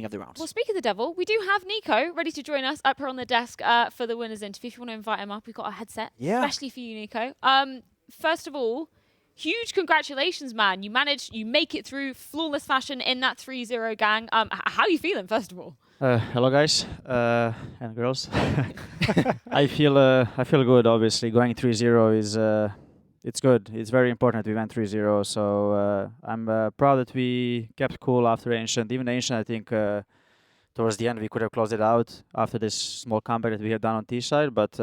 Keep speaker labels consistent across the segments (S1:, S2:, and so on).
S1: of the rounds.
S2: Well, speaking of the devil, we do have NiKo ready to join us up here on the desk for the winners interview. If you want to invite him up, we've got a headset, especially for you, NiKo. First of all, huge congratulations, man. You make it through flawless fashion in that 3-0 gang. How are you feeling, first of all?
S3: Hello, guys and girls. I feel good. Obviously, going 3-0 is it's good. It's very important we went 3-0. So I'm proud that we kept cool after Ancient. Even Ancient, I think towards the end we could have closed it out after this small comeback that we have done on T side. But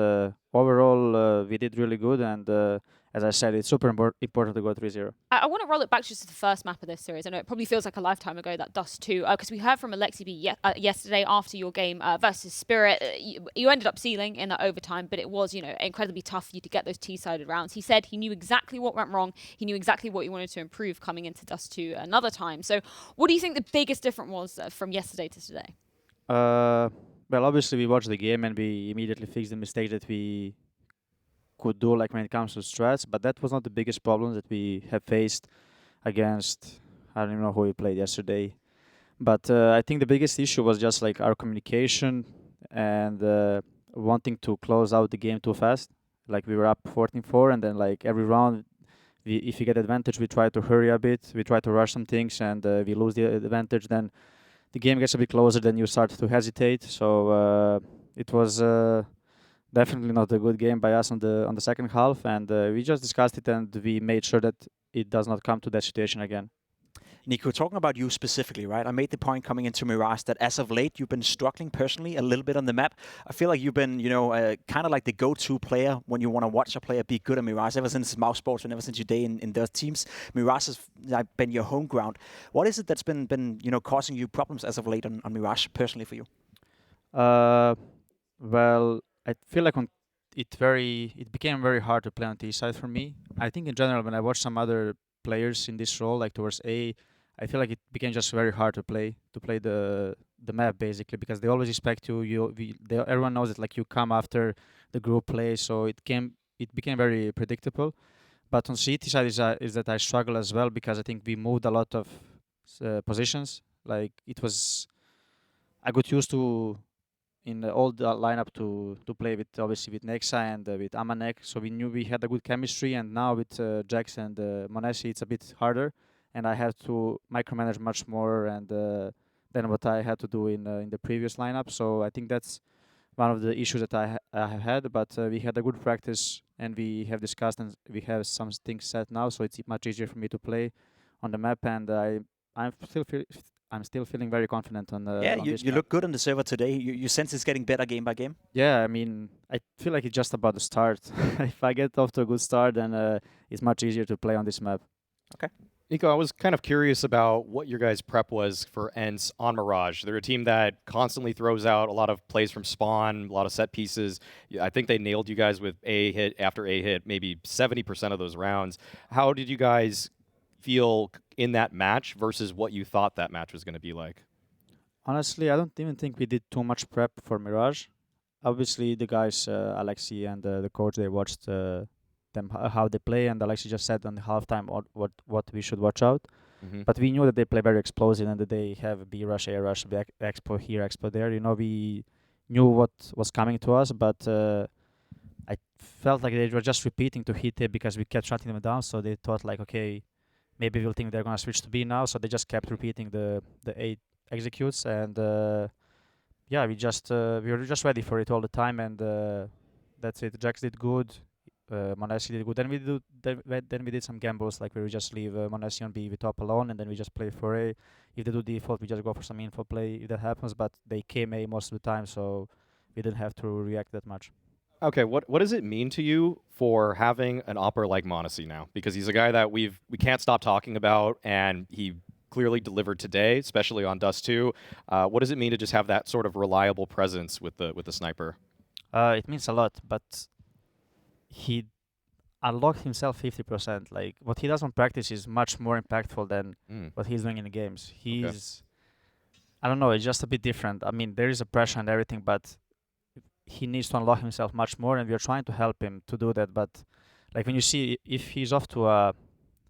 S3: overall, we did really good. And as I said, it's super important to go 3-0.
S2: I want to roll it back just to the first map of this series. I know it probably feels like a lifetime ago, that Dust 2, because we heard from Alexi B yesterday after your game versus Spirit. You ended up sealing in that overtime, but it was, incredibly tough for you to get those T-sided rounds. He said he knew exactly what went wrong. He knew exactly what he wanted to improve coming into Dust 2 another time. So what do you think the biggest difference was from yesterday to today?
S3: Well, obviously we watched the game and we immediately fixed the mistake that we could do, like when it comes to strats, but that was not the biggest problem that we have faced against, I don't even know who we played yesterday. But I think the biggest issue was just like our communication and wanting to close out the game too fast. Like we were up 14-4 and then like every round, if we get advantage, we try to hurry a bit, we try to rush some things and we lose the advantage, then the game gets a bit closer, then you start to hesitate. So it was definitely not a good game by us on the second half, and we just discussed it and we made sure that it does not come to that situation again.
S1: NiKo, talking about you specifically, right? I made the point coming into Mirage that as of late, you've been struggling personally a little bit on the map. I feel like you've been, kind of like the go-to player when you want to watch a player be good at Mirage. Ever since Mouse Sports and ever since your day in those teams, Mirage has been your home ground. What is it that's been causing you problems as of late on Mirage personally for you?
S3: Well, I feel like it became very hard to play on T side for me. I think in general, when I watch some other players in this role, like towards A, I feel like it became just very hard to play the map basically, because they always expect everyone knows that like you come after the group play, so it became very predictable. But on CT side is that I struggle as well, because I think we moved a lot of positions. Like I got used to in the old lineup to play with obviously with Nexa and with Amanek, so we knew we had a good chemistry. And now with Jax and Monesi, it's a bit harder, and I have to micromanage much more and than what I had to do in the previous lineup. So I think that's one of the issues that I have had. But we had a good practice and we have discussed and we have some things set now, so it's much easier for me to play on the map. And I'm still feeling very confident on the.
S1: Yeah,
S3: on
S1: you look good on the server today. You sense it's getting better game by game.
S3: Yeah, I mean, I feel like it's just about the start. If I get off to a good start, then it's much easier to play on this map.
S1: Okay.
S4: NiKo, I was kind of curious about what your guys' prep was for ENCE on Mirage. They're a team that constantly throws out a lot of plays from spawn, a lot of set pieces. I think they nailed you guys with A hit after A hit, maybe 70% of those rounds. How did you guys feel in that match versus what you thought that match was going to be like?
S3: Honestly, I don't even think we did too much prep for Mirage. Obviously, the guys, Alexi and the coach, they watched them how they play, and Alexi just said on the halftime what we should watch out.
S4: Mm-hmm.
S3: But we knew that they play very explosive and that they have B rush, A rush, expo here, expo there. We knew what was coming to us, but I felt like they were just repeating to hit it because we kept shutting them down. So they thought like, okay, maybe we'll think they're gonna switch to B now. So they just kept repeating the A executes, and yeah, we were just ready for it all the time, and that's it. Jax did good. Monesi did good. Then we did some gambles, like where we just leave Monesi on B with top alone, and then we just play for A. If they do default, we just go for some info play if that happens. But they came A most of the time, so we didn't have to react that much.
S4: Okay, what does it mean to you for having an opper like Monesi now? Because he's a guy that we can't stop talking about, and he clearly delivered today, especially on Dust 2. What does it mean to just have that sort of reliable presence with the sniper?
S3: It means a lot, but he unlocked himself 50%. Like what he does on practice is much more impactful than what he's doing in the games. I don't know, it's just a bit different. I mean, there is a pressure and everything, but he needs to unlock himself much more, and we are trying to help him to do that. But like when you see if he's off to a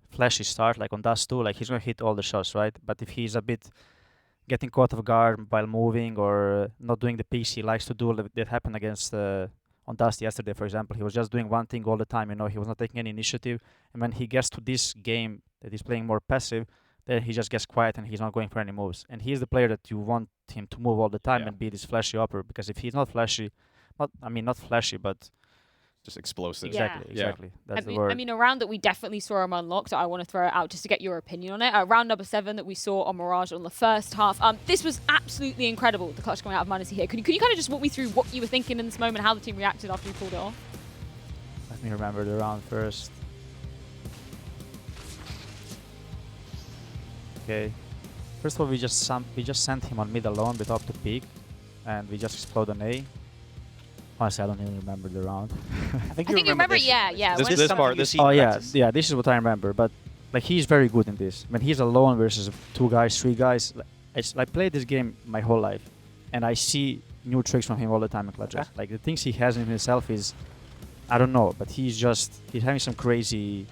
S3: flashy start, like on Dust 2, like he's gonna hit all the shots, right? But if he's a bit getting caught off guard while moving or not doing the piece he likes to do. That happened against on Dust yesterday, for example. He was just doing one thing all the time. He was not taking any initiative. And when he gets to this game that he's playing more passive, then he just gets quiet and he's not going for any moves. And he's the player that you want him to move all the time and be this flashy upper. Because if he's not flashy, not flashy, but
S4: just explosive.
S3: Exactly. That's the word.
S2: I mean, a round that we definitely saw him unlocked, I want to throw it out just to get your opinion on it. Round number 7 that we saw on Mirage on the first half. This was absolutely incredible, the clutch coming out of Manassi here. Could you kind of just walk me through what you were thinking in this moment, how the team reacted after you pulled it off?
S3: Let me remember the round first. Okay. First of all, we just sent him on mid alone with up to peak, and we just explode on A. Honestly, I don't even remember the round.
S1: I think
S2: you remember
S1: this.
S2: yeah.
S4: This part.
S3: Oh yeah. This is what I remember. But like he's very good in this. When he's alone versus 2 guys, 3 guys. I played this game my whole life, and I see new tricks from him all the time in clutches.
S1: Okay.
S3: Like the things he has in himself is, I don't know, but he's having some crazy.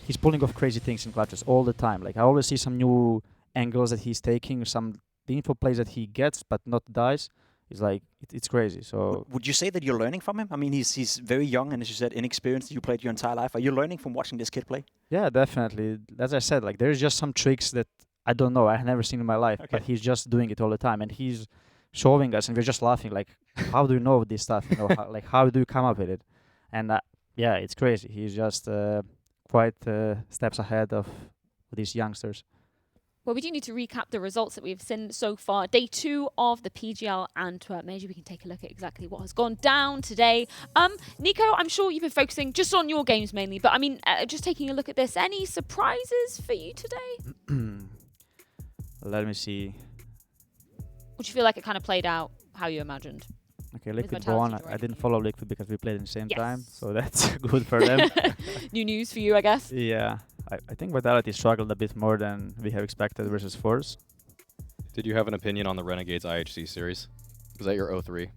S3: He's pulling off crazy things in clutches all the time. Like I always see some new angles that he's taking, the info plays that he gets but not dies. It's like it's crazy. So
S1: would you say that you're learning from him? I mean, he's very young, and as you said, inexperienced. You played your entire life. Are you learning from watching this kid play?
S3: yeah, definitely. As I said, like there's just some tricks that I don't know. I have never seen in my life, but he's just doing it all the time, and he's showing us, and we're just laughing. Like, how do you know this stuff? How do you come up with it? And yeah, it's crazy. He's just quite steps ahead of these youngsters.
S2: Well, we do need to recap the results that we've seen so far. Day 2 of the PGL Antwerp. Maybe we can take a look at exactly what has gone down today. NiKo, I'm sure you've been focusing just on your games mainly, but I mean, just taking a look at this, any surprises for you today?
S3: Let me see.
S2: Would you feel like it kind of played out how you imagined?
S3: Okay, Liquid
S2: Vitality
S3: won.
S2: directly.
S3: I didn't follow Liquid because we played at the same
S2: Yes.
S3: time, so that's good for them.
S2: New news for you, I guess.
S3: Yeah, I think Vitality struggled a bit more than we have expected versus Force.
S4: Did you have an opinion on the Renegades IHC series? Was that your 0-3?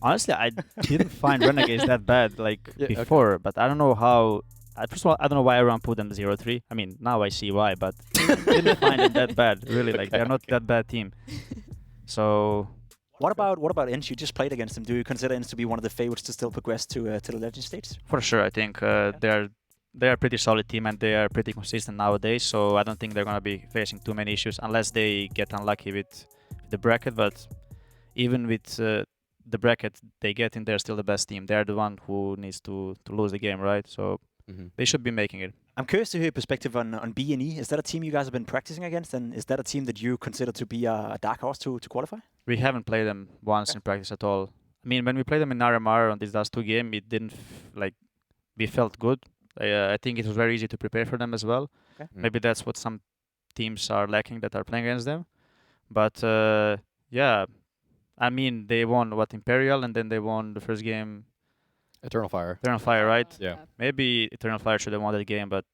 S3: Honestly, I didn't find Renegades that bad
S4: Yeah,
S3: before, but I don't know how. First of all, I don't know why everyone put them 0-3. I mean, now I see why, but didn't find it that bad. Really, they're not that bad team. So.
S1: What about Inch? You just played against them. Do you consider Inch to be one of the favorites to still progress to the legend stage?
S3: For sure, I think they're a pretty solid team and they are pretty consistent nowadays. So I don't think they're gonna be facing too many issues unless they get unlucky with the bracket. But even with the bracket they get in, they're still the best team. They're the one who needs to lose the game, right? So they should be making it.
S1: I'm curious to hear your perspective on B&E. Is that a team you guys have been practicing against, and is that a team that you consider to be a dark horse to qualify?
S3: We haven't played them once in practice at all. I mean, when we played them in RMR on this last 2 game, it didn't we felt good. I think it was very easy to prepare for them as well.
S1: Okay.
S3: Maybe that's what some teams are lacking that are playing against them. But yeah, I mean, they won Imperial, and then they won the first game.
S4: Eternal Fire.
S3: Eternal Fire, right?
S4: Yeah.
S3: Maybe Eternal Fire should have won that game, but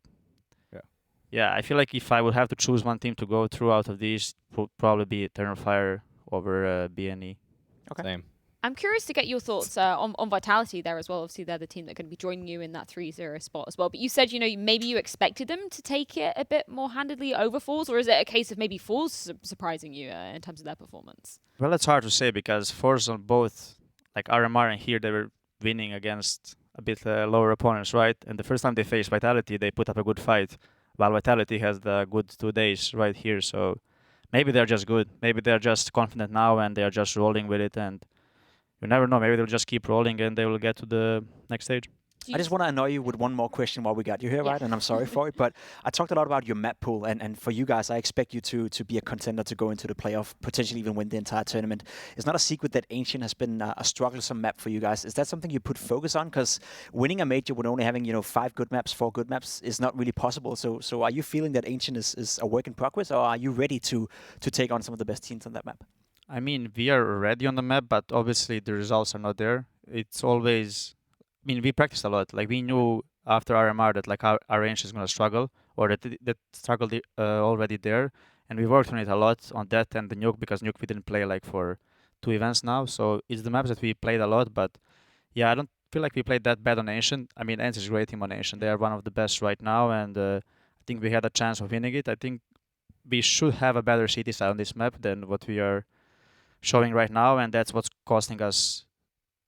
S3: yeah, I feel like if I would have to choose one team to go through out of these, would probably be Eternal Fire over BNE.
S1: Okay.
S4: Same.
S2: I'm curious to get your thoughts on Vitality there as well. Obviously, they're the team that are going to be joining you in that 3-0 spot as well. But you said, maybe you expected them to take it a bit more handedly over Falls, or is it a case of maybe Falls surprising you in terms of their performance?
S3: Well, it's hard to say because Force on both, like RMR and here, they were winning against a bit lower opponents, right? And the first time they faced Vitality, they put up a good fight, while Vitality has the good 2 days right here. So maybe they're just good. Maybe they're just confident now and they're just rolling with it. And you never know. Maybe they'll just keep rolling and they will get to the next stage.
S1: I just want to annoy you with one more question while we got you here, right? And I'm sorry for it, but I talked a lot about your map pool, and for you guys, I expect you to be a contender to go into the playoff, potentially even win the entire tournament. It's not a secret that Ancient has been a strugglesome map for you guys. Is that something you put focus on? Because winning a major with only having 4 good maps is not really possible. So are you feeling that Ancient is a work in progress, or are you ready to take on some of the best teams on that map?
S3: I mean, we are ready on the map, but obviously the results are not there. It's always... I mean, we practiced a lot. Like, we knew after RMR that our range is going to struggle, or that struggle already there. And we worked on it a lot, on that and the Nuke, because Nuke we didn't play for 2 events now. So it's the maps that we played a lot, but yeah, I don't feel like we played that bad on Ancient. I mean, Ancient is a great team on Ancient. They are one of the best right now, and I think we had a chance of winning it. I think we should have a better city side on this map than what we are showing right now, and that's what's costing us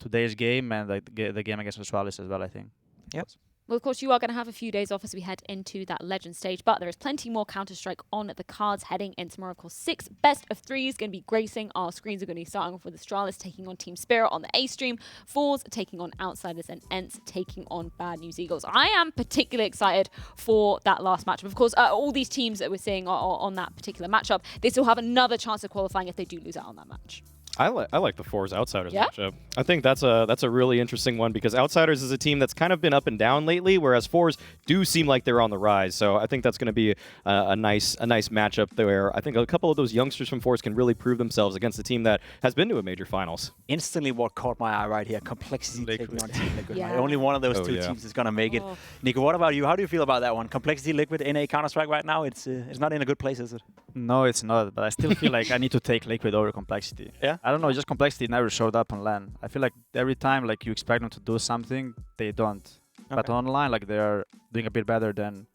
S3: today's game and like the game against Australis as well, I think.
S1: Yep.
S2: Well, of course, you are going to have a few days off as we head into that Legend stage, but there is plenty more Counter-Strike on the cards heading in tomorrow. Of course, 6 best of 3s going to be gracing our screens. Are going to be starting off with Astralis taking on Team Spirit on the A stream, 4s taking on Outsiders, and ENTS taking on Bad News Eagles. I am particularly excited for that last matchup. Of course, all these teams that we're seeing on that particular matchup, they still have another chance of qualifying if they do lose out on that match.
S4: I like the Fours Outsiders
S2: Yeah?
S4: matchup. I think that's a really interesting one because Outsiders is a team that's kind of been up and down lately, whereas Fours do seem like they're on the rise. So I think that's going to be a nice matchup there. I think a couple of those youngsters from Fours can really prove themselves against a team that has been to a major finals.
S1: Instantly, what caught my eye right here: Complexity
S3: Liquid.
S1: taking on Team Liquid.
S2: Yeah.
S1: Right? Only one of those
S4: Oh,
S1: two
S4: yeah.
S1: teams is gonna make it.
S2: Oh.
S1: NiKo, what about you? How do you feel about that one? Complexity Liquid in a Counter-Strike right now. It's not in a good place, is it?
S3: No, it's not, but I still feel like I need to take Liquid over Complexity.
S1: Yeah?
S3: I don't know, just Complexity never showed up on LAN. I feel like every time like you expect them to do something, they don't. But
S1: Okay.
S3: online, like they are doing a bit better than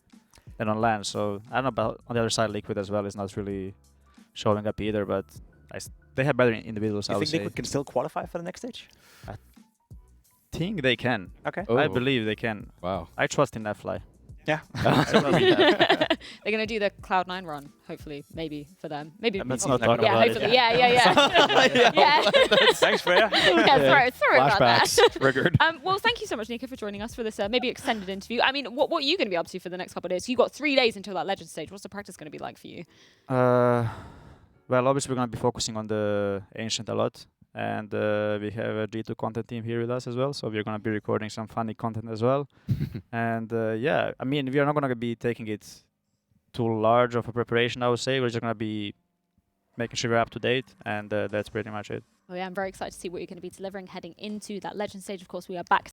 S3: on LAN. So I don't know about on the other side, Liquid as well is not really showing up either. But they have better individuals. I
S1: You
S3: would
S1: think
S3: say.
S1: Liquid can still qualify for the next stage?
S3: Think they can.
S1: Okay.
S4: Oh.
S3: I believe they can.
S4: Wow.
S3: I trust in that fly.
S1: Yeah.
S2: They're going to do the Cloud9 run, hopefully, maybe for them. Maybe.
S3: Let's not
S1: talk
S2: yeah,
S1: about it.
S2: hopefully. Yeah. Yeah.
S1: Thanks, Freya.
S2: Yeah, sorry about that.
S4: Flashbacks triggered.
S2: Well, thank you so much, NiKo, for joining us for this maybe extended interview. I mean, what are you going to be up to for the next couple of days? You've got 3 days until that Legend stage. What's the practice going to be like for you?
S3: Well, obviously we're gonna be focusing on the Ancient a lot, and we have a G2 content team here with us as well. So we're gonna be recording some funny content as well. And yeah, I mean, we are not gonna be taking it too large of a preparation. I would say we're just gonna be making sure we're up to date, and that's pretty much it.
S2: Oh yeah, I'm very excited to see what you're going to be delivering heading into that Legend stage. Of course, we are back